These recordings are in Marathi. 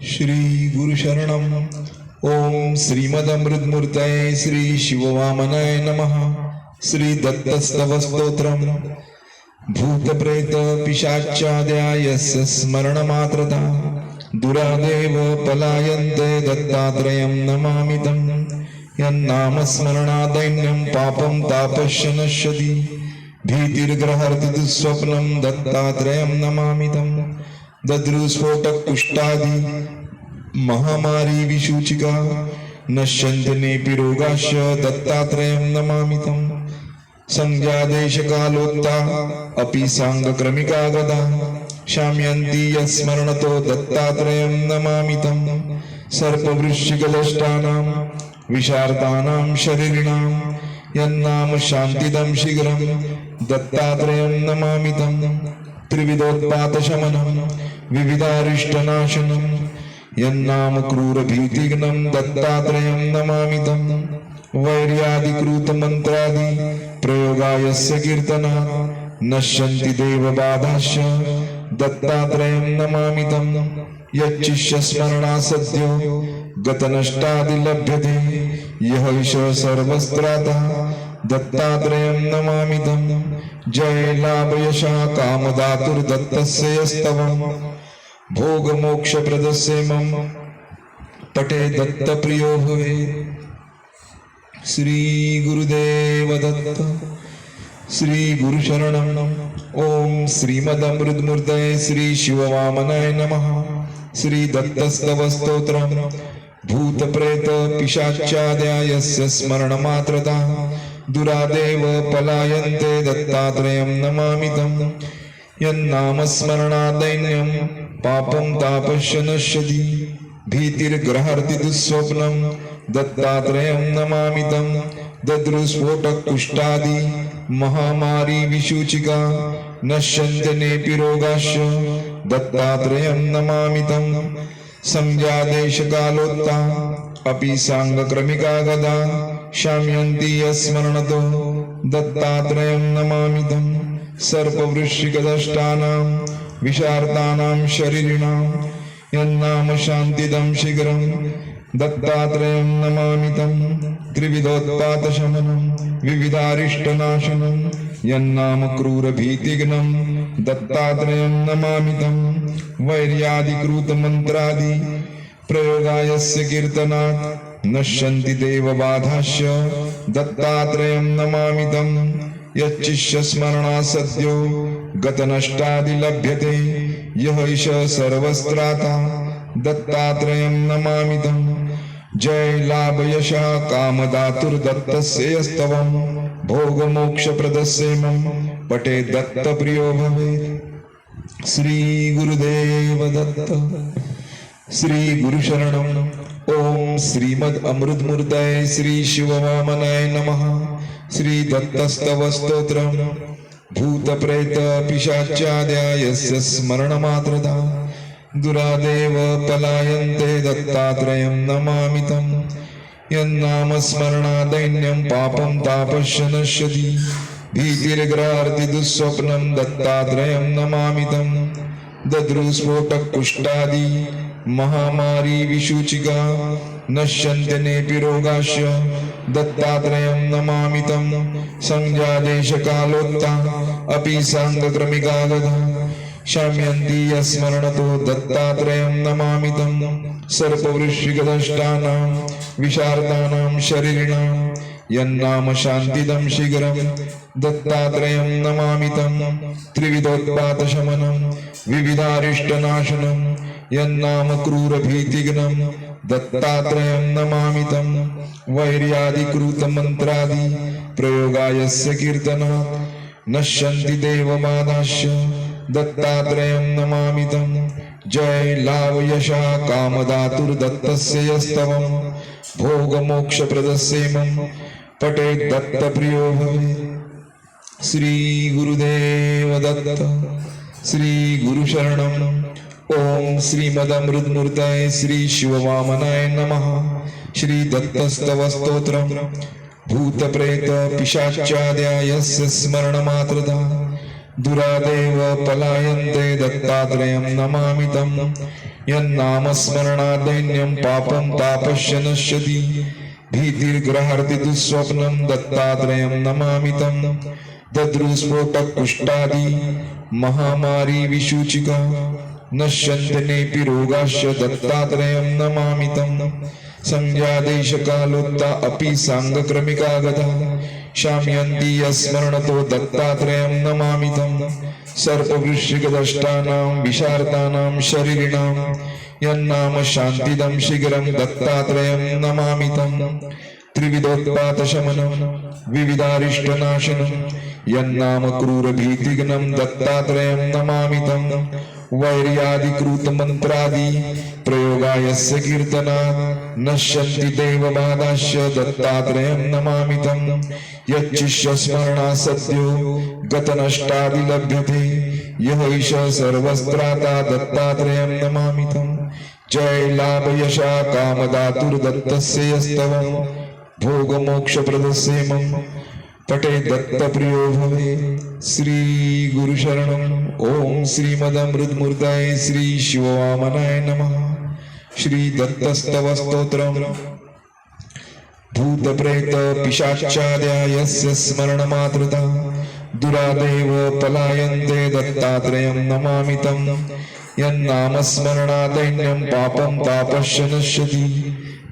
श्री गुरुशरणम. ओम श्रीमदमृतमूर्तये श्री शिववामनाय नमः. श्री दत्तस्तव स्तोत्रम. भूतप्रेत पिशाचाद्यायस्य स्मरणमात्रता दुरादेव पलायन्ते दत्तात्रयं नमामि तं. यन्नामस्मरणादैन्यं पापं तापस्य नश्यति. भीतिर्ग्रहर्ति दुःस्वप्नं दत्तात्रयं नमामि तं. दद्रुस्फोटक कुष्ठादि महामारी विसूचिका नश्यन्ति नेऽपि रोगाश्च दत्तात्रयं नमामि तं. संज्ञादेशकालोत्ता अपि साङ्गक्रमिका गदा शाम्यन्ति यस्मरणतो दत्तात्रयं नमामि तं. सर्पवृश्चिकदष्टानां विशार्तानां शरीरिणां यन्नाम शान्तिदं शीघ्रं दत्तात्रयं नमामि तं. त्रिविधोत्पातशमनं विविधारिष्टनाशनं यन्नाम क्रूरभीतिघ्नं दत्तात्रयं नमामि तं. वैर्यादिकृतमन्त्रादि प्रयोगायस्य कीर्तनात् नश्यन्ति देवबाधाश्च दत्तात्रयं नमामि तं. यच्चिष्यस्मरणात् सद्यो गतनष्टादिलभ्यते यः ईश सर्वस्त्रातः दत्तात्रयं नमामि तं. जय लाभ यशः कामदातुर्दत्तस्य यस्तवं भोगमोक्षप्रदस्य मम पटे दत्तप्रियो भवेत्. श्री गुरुदेव दत्त. श्री गुरुशरणम. ओम श्रीमदमृतमूर्तये श्री शिववामनाय नमः. श्री दत्तस्तव स्तोत्रम. भूतप्रेत पिशाचाद्यायस्य स्मरणमात्रता दुरादेव पलायन्ते दत्तात्रयं नमामि तं. यन्नामस्मरणादैन्यं पापं तापस्य नश्यति. भीतिर्ग्रहर्ति दुःस्वप्नं दत्तात्रयं नमामि तं. दद्रुस्फोटक कुष्ठादि महामारी विसूचिका नश्यन्ति नेऽपि रोगाश्च दत्तात्रयं नमामि तं. संज्ञादेशकालोत्ता अपि साङ्गक्रमिका गदा शाम्यन्ति यस्मरणतो दत्तात्रयं नमामि तं. सर्पवृश्चिकदष्टानां विशार्तानां शरीरिणां यन्नाम शान्तिदं शीघ्रं दत्तात्रयं नमामि तं. त्रिविधोत्पातशमनं विविधारिष्टनाशनं यन्नाम क्रूरभीतिघ्नं दत्तात्रयं नमामि तं. वैर्यादिकृतमन्त्रादि प्रयोगायस्य कीर्तनात् नश्यन्ति देवबाधाश्च दत्तात्रयं नमामि तं. यच्चिष्यस्मरणात् सद्यो गतनष्टादिलभ्यते यः ईश सर्वस्त्राता दत्तात्रयं नमामि तं. जय लाभ यशः कामदातुर्दत्तस्य यस्तवं भोगमोक्षप्रदस्य मम पटे दत्तप्रियो भवेत्. श्री गुरुदेव दत्त. श्री गुरुशरणम. ओम श्रीमदमृतमूर्तये श्री शिववामनाय नमः. श्री दत्तस्तव स्तोत्रम. भूतप्रेत पिशाचाद्यायस्य स्मरणमात्रता दुरादेव पलायन्ते दत्तात्रयं नमामि तं. यन्नामस्मरणादैन्यं पापं तापस्य नश्यति. भीतिर्ग्रहर्ति दुःस्वप्नं दत्तात्रयं नमामि तं. दद्रुस्फोटक कुष्ठादि महामारी विसूचिका नश्यन्ति नेऽपि रोगाश्च दत्तात्रयं नमामि तं. संज्ञादेशकालोत्ता अपि साङ्गक्रमिका गदा शाम्यन्ति यस्मरणतो दत्तात्रयं नमामि तं. सर्पवृश्चिकदष्टानां विशार्तानां शरीरिणां यन्नाम शान्तिदं शीघ्रं दत्तात्रयं नमामि तं. त्रिविधोत्पातशमनं विविधारिष्टनाशनं यन्नाम क्रूरभीतिघ्नं दत्तात्रयं नमामि तं. वैर्यादिकृतमन्त्रादि प्रयोगायस्य कीर्तनात् नश्यन्ति देवबाधाश्च दत्तात्रयं नमामि तं. जय लाभ यशः कामदातुर्दत्तस्य यस्तवं भोगमोक्षप्रदस्य मम पटे दत्तप्रियो भवेत्. श्री गुरुदेव दत्त. श्री गुरुशरणम. ओम श्रीमदमृतमूर्तये श्री शिववामनाय नमः. श्री दत्तस्तव स्तोत्रम. भूतप्रेत पिशाचाद्यायस्य स्मरणमात्रता दुरादेव पलायन्ते दत्तात्रेयं नमामि तं यन्नामस्मरणादैन्यं पापं तापस्य नश्यति भीतिर्ग्रहार्ति दुःस्वप्नं दत्तात्रेयं नमामि तं दद्रुस्फोटकुष्ठादि महामारी विशूचिका नश्यन्ति नेऽपि रोगाश्च दत्तात्रेयं नमामि तं संज्ञादेशकालोत्ता अपि साङ्गक्रमिका गता शाम्यन्ति यस्मरणतो दत्तात्रेयं नमामि तं सर्पवृश्चिकदष्टानां विशार्तानां शरीरिणां यन्नाम शान्तिदं शीघ्रं दत्तात्रेयं नमामि तं त्रिविधोत्पातशमनं विविधारिष्टनाशनं यन्नाम क्रूरभीतिघ्नं दत्तात्रेयं नमामि तं वैर्यादिकृतमन्त्रादि प्रयोगायस्य कीर्तनात् नश्यन्ति देवबाधाश्च दत्तात्रेयं नमामि तं यच्चिष्यस्मरणा सद्यो गतनष्टादि लभ्यते यः ईश सर्वस्त्राता दत्तात्रेयं नमामि तं जय लाभ यशा कामदातुर्दत्तस्य यस्तवं भोगमोक्षप्रदस्य मम पटे दत्तप्रियो भवे श्री गुरुशरणम् ओम श्रीमदमृतमूर्तये श्री शिववामनाय नमः श्री दत्तस्तवस्तोत्रम् भूतप्रेत पिशाचाद्या यस्य स्मरणमात्रता दुरादेव पलायन्ते दत्तात्रेयं नमामि तं यन्नामस्मरणादैन्यं पापं तापस्य नश्यति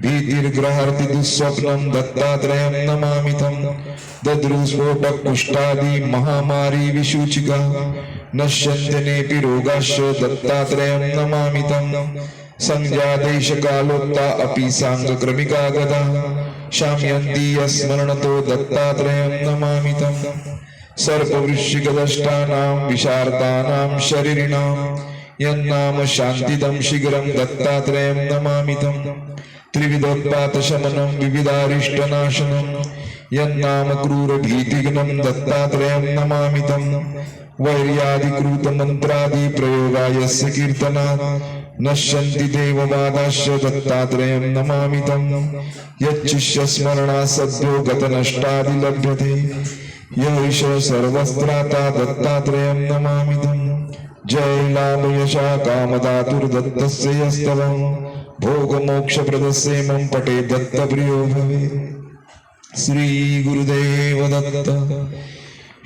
भीतिर्ग्रहार्ति दुःस्वप्नं दत्तात्रेयं नमामि तं दद्रुस्फोटकुष्ठादि महामारी विशूचिका नश्यन्ति नेऽपि रोगाश्च दत्तात्रेयं नमामि तं संज्ञादेशकालोत्ता अपि साङ्गक्रमिका गता शाम्यन्ति यस्मरणतो दत्तात्रेयं नमामि तं सर्पवृश्चिकदष्टानां विशार्तानां शरीरिणां यन्नाम शान्तिदं शीघ्रं दत्तात्रेयं नमामि तं त्रिविधोत्पातशमनं विविधारिष्टनाशनं यन्नाम क्रूरभीतिघ्नं दत्तात्रेयं नमामि तं वैर्यादिकृतमन्त्रादि प्रयोगायस्य कीर्तनात् नश्यन्ति देवबाधाश्च दत्तात्रेयं नमामि तं यच्चिष्यस्मरणा सद्यो गतनष्टादि लभ्यते यः ईश सर्वस्त्राता दत्तात्रेयं नमामि तं जय लाभ यशा कामदातुर्दत्तस्य यस्तवं भोगमोक्षप्रदस्य मम पटे दत्तप्रियो भवे श्री गुरुदेव दत्त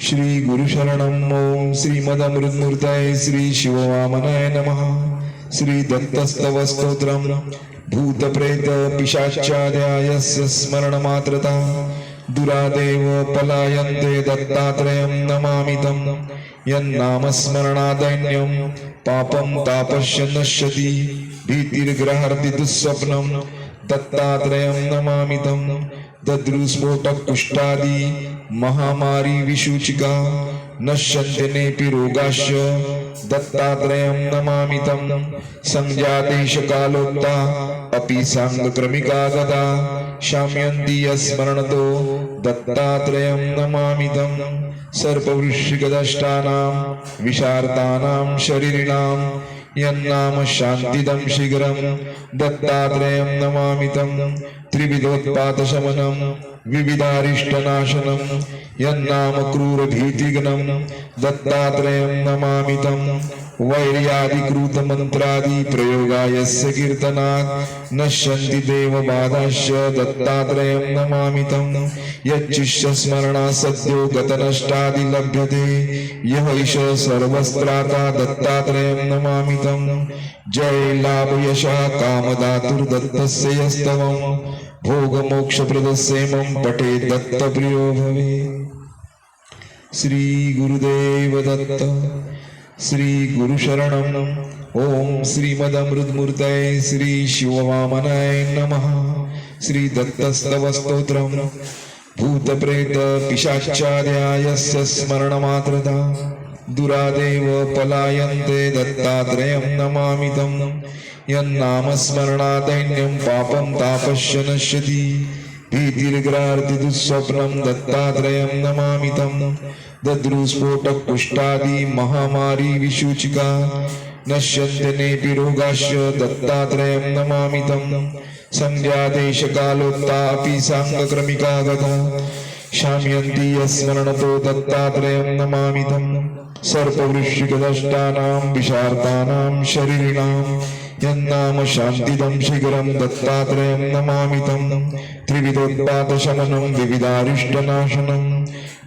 श्री गुरुशरणम् ओम श्रीमदमृतमूर्तये श्री शिववामनाय नमः श्री दत्तस्तवस्तोत्रम् भूतप्रेत पिशाचाद्या यस्य स्मरणमात्रता दुरादेव पलायन्ते दत्तात्रेयं नमामि तं यन्नामस्मरणादैन्यं पापं तापस्य नश्यति भीतिर्ग्रहार्ति दुःस्वप्नं दत्तात्रेयं नमामि तं दद्रुस्फोटकुष्ठादि महामारी विशूचिका नश्यन्ति नेऽपि रोगाश्च दत्तात्रेयं नमामि तं संज्ञादेशकालोत्ता अपि साङ्गक्रमिका गता शाम्यन्ति यस्मरणतो दत्तात्रेयं नमामि तं सर्पवृश्चिकदष्टानां विशार्तानां शरीरिणां यन्नाम शान्तिदं शीघ्रं दत्तात्रेयं नमामि तं त्रिविधोत्पातशमनं विविधारिष्टनाशनं यन्नाम क्रूरभीतिघ्नं दत्तात्रेयं नमामि तं वैर्यादिकृतमन्त्रादि प्रयोगायस्य कीर्तनात् नश्यन्ति देवबाधाश्च दत्तात्रेयं नमामि तं यच्चिष्यस्मरणा सद्यो गतनष्टादि लभ्यते यः ईश सर्वस्त्राता दत्तात्रेयं नमामि तं जय लाभ यशा कामदातुर्दत्तस्य यस्तवं भोगमोक्षप्रदस्य मम पटे दत्तप्रियो भवे श्री गुरुदेव दत्त श्री गुरुशरणम् ओम श्रीमदमृतमूर्तये श्री शिववामनाय नमः श्री दत्तस्तवस्तोत्रम् भूतप्रेत पिशाचाद्या यस्य स्मरणमात्रता दुरादेव पलायन्ते दत्तात्रेयं नमामि तं यन्नामस्मरणादैन्यं पापं तापस्य नश्यति भीतिर्ग्रहार्ति दुःस्वप्नं दत्तात्रेयं नमामि तं दद्रुस्फोटकुष्ठादि महामारी विशूचिका नश्यन्ति नेऽपि रोगाश्च दत्तात्रेयं नमामि तं संज्ञादेशकालोत्ता अपि साङ्गक्रमिका गता शाम्यन्ति यस्मरणतो दत्तात्रेयं नमामि तं सर्पवृश्चिकदष्टानां विशार्तानां शरीरिणां यन्नाम शान्तिदं शीघ्रं दत्तात्रेयं नमामि तं त्रिविधोत्पातशमनं विविधारिष्टनाशनं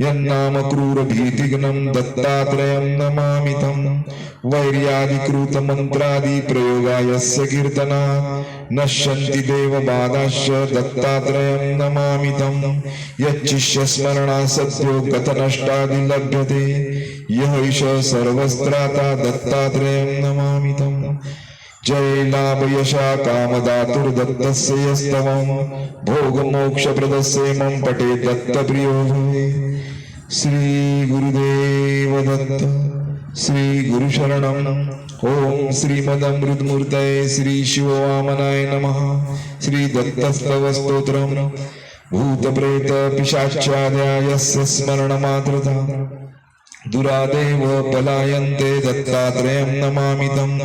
यन्नाम क्रूरभीतिघ्नं दत्तात्रेयं नमामि तं वैर्यादिकृतमन्त्रादिप्रयोगायस्य कीर्तना नश्यन्ति देवबाधाश्च दत्तात्रेयं नमामि तं यच्चिष्यस्मरणा सद्यो गतनष्टादिलभ्यते यः ईश सर्वस्त्राता दत्तात्रेयं नमामि तं जय लाभ यशा कामदातुर्दत्तस्य यस्तवं भोगमोक्षप्रदस्य मम पटे दत्तप्रियो भवे श्री गुरुदेव दत्त श्री गुरुशरणं ओम श्रीमदमृतमूर्तये श्री शिववामनाय नमः श्री दत्तस्तवस्तोत्रं भूतप्रेत पिशाचार्यायस्य स्मरणमात्रता दुरादेव पलायन्ते दत्तात्रेयं नमामि तं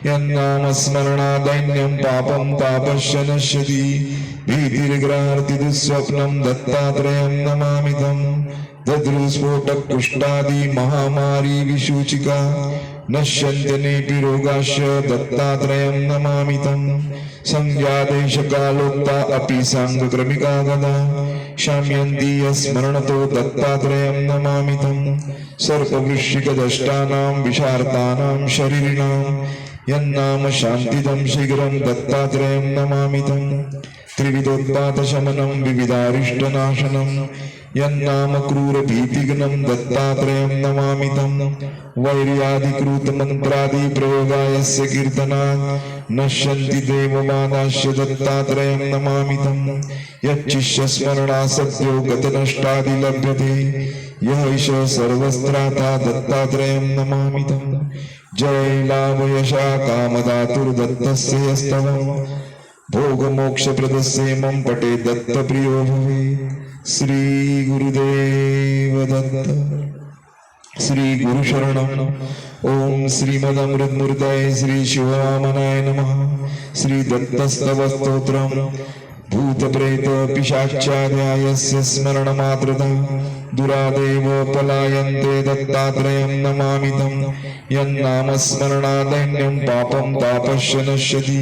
यन्नामस्मरणादैन्यं पापं तापस्य नश्यति भीतिर्ग्रहार्ति दुःस्वप्नं दत्तात्रेयं नमामि तं दद्रुस्फोटकुष्ठादि महामारी विसूचिका नश्यन्त्यनेऽपि रोगाश्च दत्तात्रेयं नमामि तं संज्ञादेशकालोक्ता अपि साङ्गक्रमिका गदा शाम्यन्ति यस्मरणतो दत्तात्रेयं नमामि तं सर्पवृश्चिकदष्टानां विशार्तानां शरीरिणां यन्नाम शान्तिदं शीघ्रं दत्तात्रेयं नमामि तं त्रिविधोत्पातशमनं विविधारिष्टनाशनं यन्नाम क्रूरभीतिघ्नं दत्तात्रेयं नमामि तं वैर्यादिकृतमन्त्रादिप्रयोगायस्य कीर्तनात् नश्यन्ति देवबाधाश्च दत्तात्रेयं नमामि तं यच्चिष्यस्मरणा सद्यो गतनष्टादिलभ्यते यः ईश सर्वस्त्राता दत्तात्रेयं नमामि तं जय लाभ यशा कामदातुर्दत्तस्य यस्तवं भोगमोक्षप्रदस्य मम पटे दत्तप्रियो भवे श्री गुरुदेव दत्त श्री गुरुशरणं ओम श्रीमदमृतमूर्तये श्री शिववामनाय नमः श्री दत्तस्तवस्तोत्रं भूतप्रेत पिशाचार्यायस्य स्मरणमात्रता दुरादेव पलायन्ते दत्तात्रेयं नमामि तं यन्नामस्मरणादैन्यं पापं तापस्य नश्यति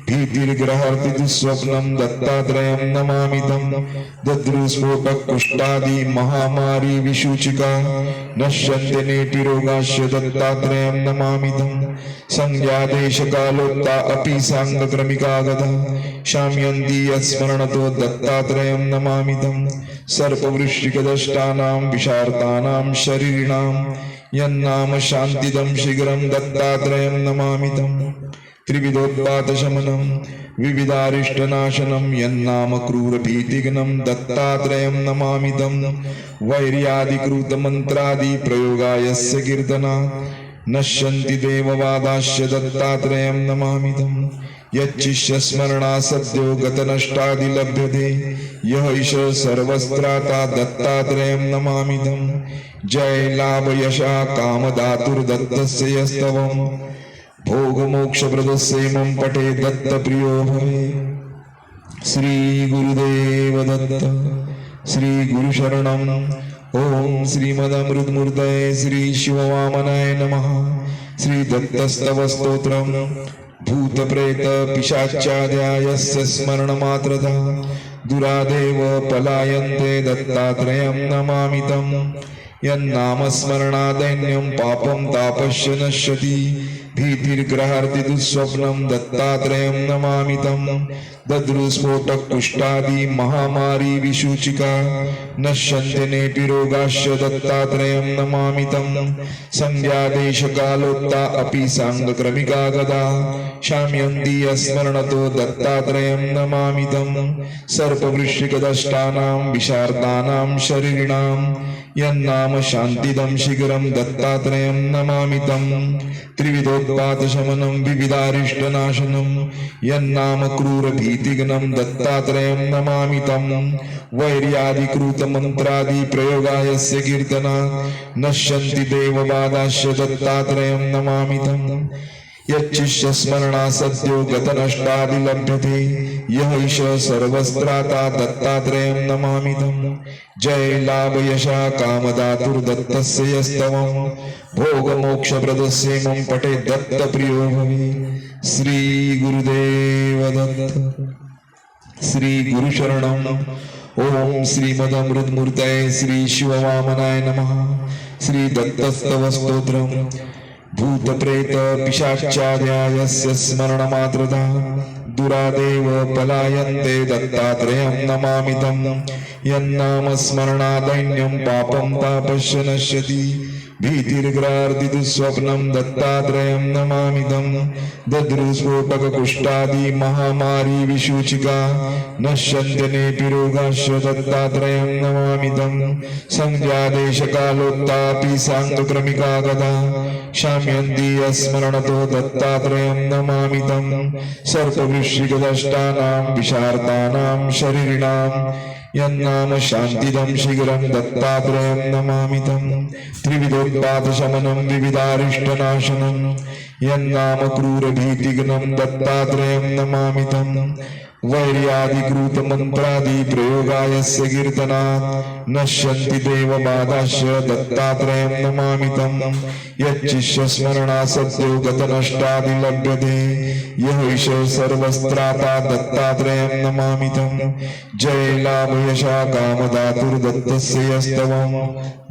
भीतिर्ग्रहार्ति दुःस्वप्नं दत्तात्रेयं नमामि तं दद्रुस्फोटकुष्ठादि महामारी विसूचिका नश्यन्त्यनेऽपि रोगाश्च दत्तात्रेयं नमामि तं संज्ञादेशकालोक्ता अपि साङ्गक्रमिका गदा शाम्यन्ति यस्मरणतो दत्तात्रेयं नमामि तं सर्पवृश्चिकदष्टानां विशार्तानां शरीरिणां यन्नाम शान्तिदं शीघ्रं दत्तात्रेयं नमामि तं त्रिविधोत्पातशमनं विविधारिष्टनाशनं यन्नाम क्रूरभीतिघ्नं दत्तात्रेयं नमामि तं वैर्यादिकृतमन्त्रादिप्रयोगायस्य कीर्तनात् नश्यन्ति देवबाधाश्च दत्तात्रेयं नमामि तं यच्चिष्यस्मरणा सद्यो गतनष्टादिलभ्यते यः ईश सर्वस्त्राता दत्तात्रेयं नमामि तं जय लाभ यशा कामदातुर्दत्तस्य यस्तवं भोगमोक्षप्रदस्य मम पटे दत्तप्रियो भवे श्री गुरुदेव दत्त श्री गुरुशरणं ओम श्रीमदमृतमूर्तये श्री शिववामनाय नमः श्री दत्तस्तवस्तोत्रं भूतप्रेत पिशाचार्यायस्य स्मरणमात्रता दुरादेव पलायन्ते दत्तात्रेयं नमामि तं यन्नामस्मरणादैन्यं पापं तापस्य नश्यति भीतिर्ग्रहार्ति दुःस्वप्नं दत्तात्रेयं नमामि तं दद्रुस्फोटकुष्ठादि महामारी विसूचिका नश्यन्त्यनेऽपि रोगाश्च दत्तात्रेयं नमामि तं संज्ञादेशकालोक्ता अपि साङ्गक्रमिका गदा शाम्यन्ति यस्मरणतो दत्तात्रेयं नमामि तं सर्पवृश्चिकदष्टानां विशार्तानां शरीरिणां यन्नाम शान्तिदं शीघ्रं दत्तात्रेयं नमामि तं त्रिविधोत्पातशमनं विविधारिष्टनाशनं यन्नाम क्रूरभीतिघ्नं दत्तात्रेयं नमामि तं वैर्यादिकृतमन्त्रादिप्रयोगायस्य कीर्तनात् नश्यन्ति देवबाधाश्च दत्तात्रेयं नमामि तं यच्चिष्य स्मरणा सद्यो गतनष्टादिलभ्यते यः ईश सर्वस्त्राता दत्तात्रेयं नमामितं जय लाभ यशा कामदातुर्दत्तस्य यस्तवं भोगमोक्षप्रदस्य मम पठे दत्तप्रियो भवे श्री गुरुदेव दत्त श्री गुरुशरणम् ओम श्रीमदमृतमूर्तये श्री शिववामनाय नमः श्री दत्तस्तव स्तोत्रम् भूतप्रेत पिशाचार्यायस्य स्मरणमात्रता दुरादेव पलायन्ते दत्तात्रेयं नमामितं यन्नाम स्मरणादैन्यं पापं तापस्य नश्यति भीतिर्ग्रार्दिदुःस्वप्नं दत्तात्रेयं नमामितं दद्रुस्फोटककुष्ठादि महामारी विशूचिका नश्यन्त्यनेऽपि रोगाश्च दत्तात्रेयं नमामितं संज्ञादेशकालोत्तापि साङ्गक्रमिका गदा शाम्यन्ति स्मरणतो दत्तात्रेयं नमामितं सर्पवृश्चिकदष्टानां विशार्दानां शरीरिणां यन्नाम शान्तिदं शीघ्रं दत्तात्रेयं नमामितं त्रिविधोत्पातशमनं विविधारिष्टनाशनं यन्नाम क्रूरभीतिघ्नं दत्तात्रेयं नमामितं वैर्यादिकृतमन्त्रादि प्रयोगायस्य कीर्तनात् नश्यन्ति देवबाधाश्च दत्तात्रेयं नमामितं यच्चिष्य स्मरणा सद्यो गतनष्टादिलभ्यते यः ईश सर्वस्त्राता दत्तात्रेयं नमामितं जय लाभ यशा कामदातुर्दत्तस्य यस्तवं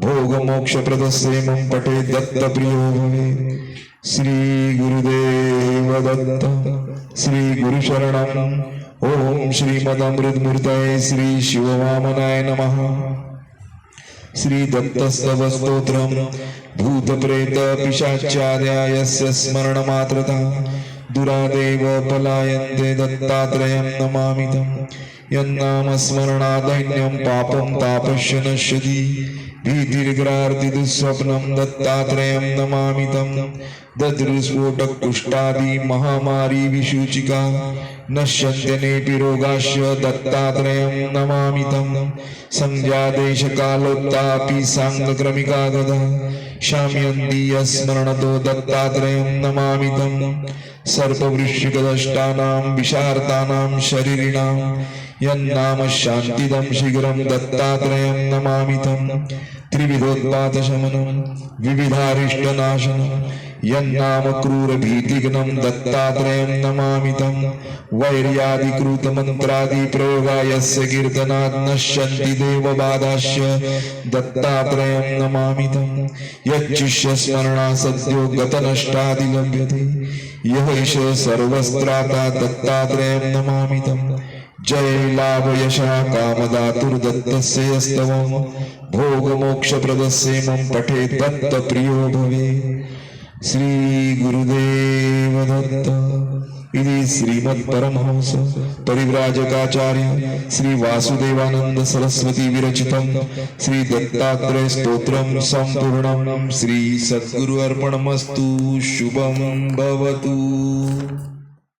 भोगमोक्षप्रदस्य मम पठे दत्तप्रियो भवे श्री गुरुदेव दत्त श्री गुरुशरणम् ओम श्रीमदमृतमूर्तये श्री शिववामनाय नमः श्री दत्तस्तव स्तोत्रम् भूतप्रेत पिशाचार्यायस्य स्मरणमात्रता दुरादेव पलायन्ते दत्तात्रेयं नमामितं यन्नाम स्मरणादैन्यं पापं तापस्य नश्यति भीतिर्ग्रार्दिदुःस्वप्नं दत्तात्रेयं नमामितं दद्रुस्फोटकुष्ठादि महामारी विशूचिका नश्यन्त्यनेऽपि रोगाश्च दत्तात्रेयं नमामितं संज्ञादेशकालोत्तापि साङ्गक्रमिका गदा शाम्यन्ति स्मरणतो दत्तात्रेयं नमामितं सर्पवृश्चिकदष्टानां विशार्तानां शरीरिणां यन्नाम शान्तिदं शीघ्रं दत्तात्रेयं नमामितं त्रिविधोत्पातशमनं विविधारिष्टनाशनं यन्नाम क्रूरभीतिघ्नं दत्तात्रेयं नमामितं वैर्यादिकृतमन्त्रादि प्रयोगायस्य कीर्तनात् नश्यन्ति देवबाधाश्च दत्तात्रेयं नमामितं यच्चिष्य स्मरणा सद्यो गतनष्टादिलभ्यते यः ईश सर्वस्त्राता दत्तात्रेयं नमामितं जय लाभ यशा कामदातुर्दत्तस्य यस्तवं भोगमोक्षप्रदस्य मम पठे दत्तप्रियो भवे श्री गुरुदेव दत्त इति श्रीमत्परमहंस परिव्राजकाचार्य श्री वासुदेवानंद सरस्वती विरचितं श्री दत्तात्रेय स्तोत्रं संपूर्णं श्री सद्गुरु अर्पणमस्तु शुभं भवतु।